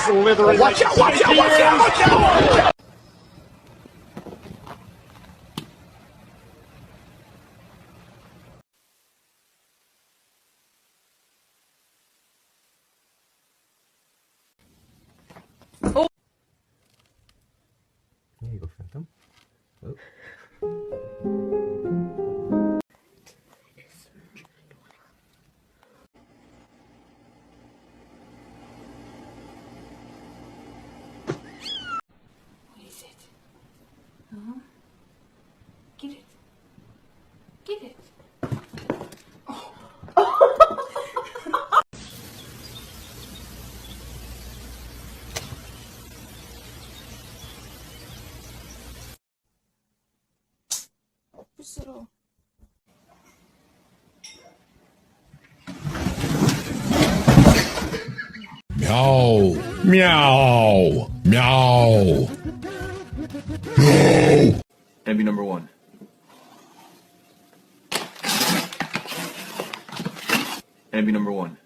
slithering. Watch out! Watch out! Watch out! Watch out! Oh. There you go, Phantom. Oh. What is it? Huh? Get it. Get it. 부스러워. Meow. Meow. Meow. Meow. Enemy number one. Enemy number one.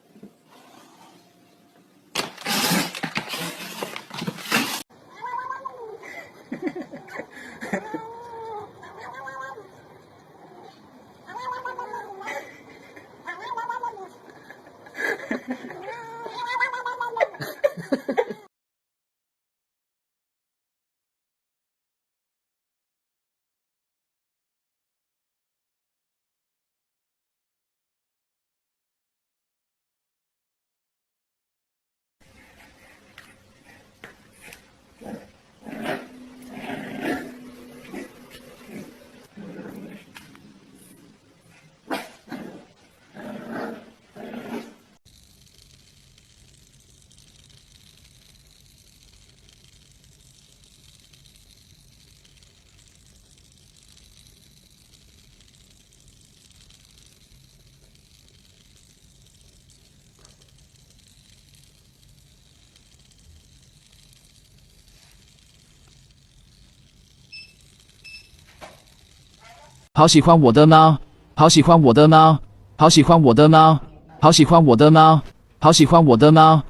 好喜欢我的猫，好喜欢我的猫，好喜欢我的猫，好喜欢我的猫，好喜欢我的猫。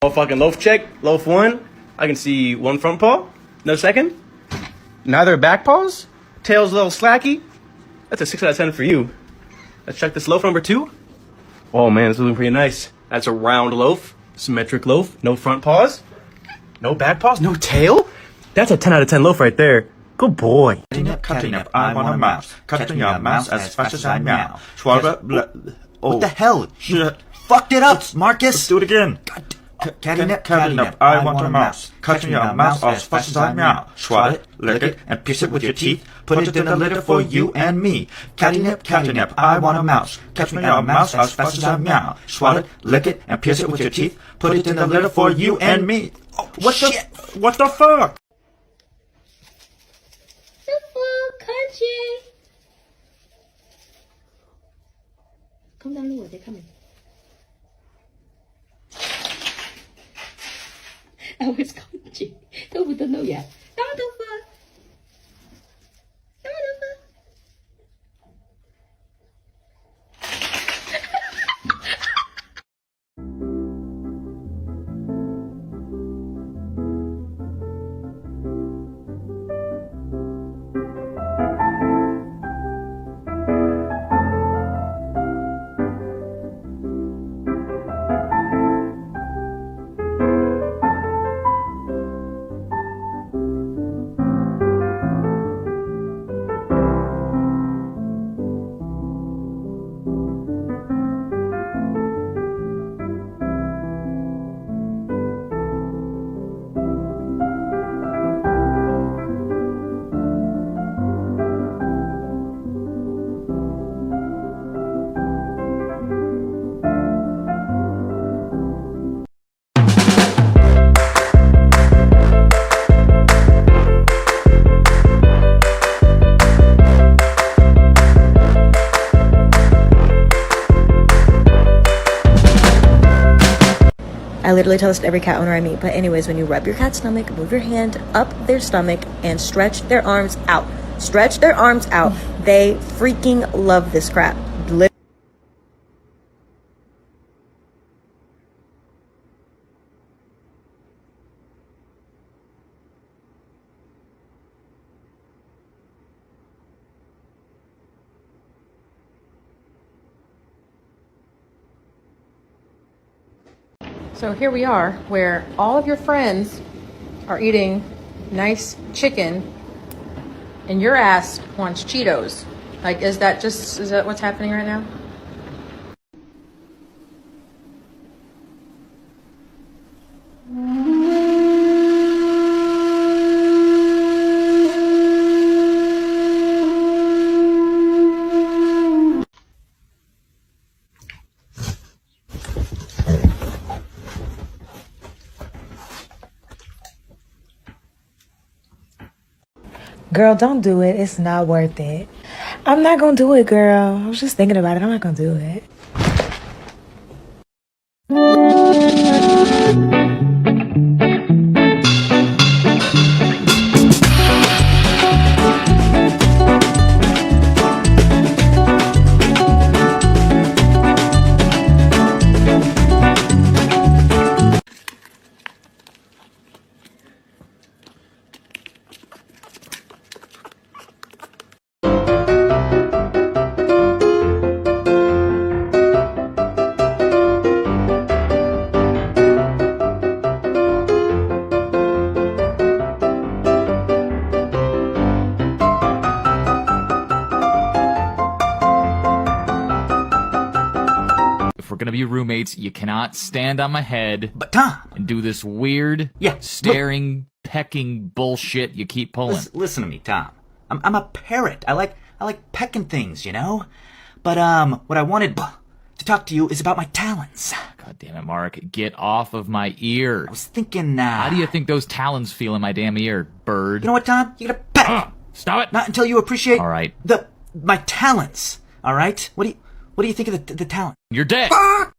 Fucking loaf check. Loaf one. I can see one front paw. No second. Neither back paws. Tail's a little slacky. That's a 6 out of 10 for you. Let's check this loaf number two. Oh man, it's looking pretty nice. That's a round loaf. Symmetric loaf. No front paws. No back paws. No tail. That's a 10 out of 10 loaf right there. Good boy. Cutting up, I want a mouse. Cutting your mouse as fast as I meow. What the hell? You fucked it up, Marcus. Let's do it again. Cutting up, I want a mouse. Cutting your mouse as fast as I meow. Swat it, lick it, and pierce it with your teeth. Put it in the litter for you and me. Catting up, I want a mouse. Catch me your mouse as fast as I meow. Swat it, lick it, and pierce it with your teeth. Put it in the litter for you and me. Oh, what the fuck? Country. Come down lower, they're coming. Oh, it's country. Don't know yet. Don't I literally tell this to every cat owner I meet. But anyways, when you rub your cat's stomach, move your hand up their stomach and stretch their arms out. Stretch their arms out. They freaking love this crap. So here we are, where all of your friends are eating nice chicken, and your ass wants Cheetos. Like, is that what's happening right now? Girl, don't do it. It's not worth it. I'm not gonna do it, girl. I was just thinking about it. I'm not gonna do it. If we're gonna be roommates, you cannot stand on my head. But Tom, and do this weird, staring, pecking bullshit you keep pulling. Listen to me, Tom. I'm a parrot. I like pecking things, you know. But what I wanted to talk to you is about my talons. God damn it, Mark! Get off of my ear. I was thinking. How do you think those talons feel in my damn ear, bird? You know what, Tom? You gotta peck. Stop it! Not until you appreciate. All right. My talents. All right. What do you think of the talent? You're dead.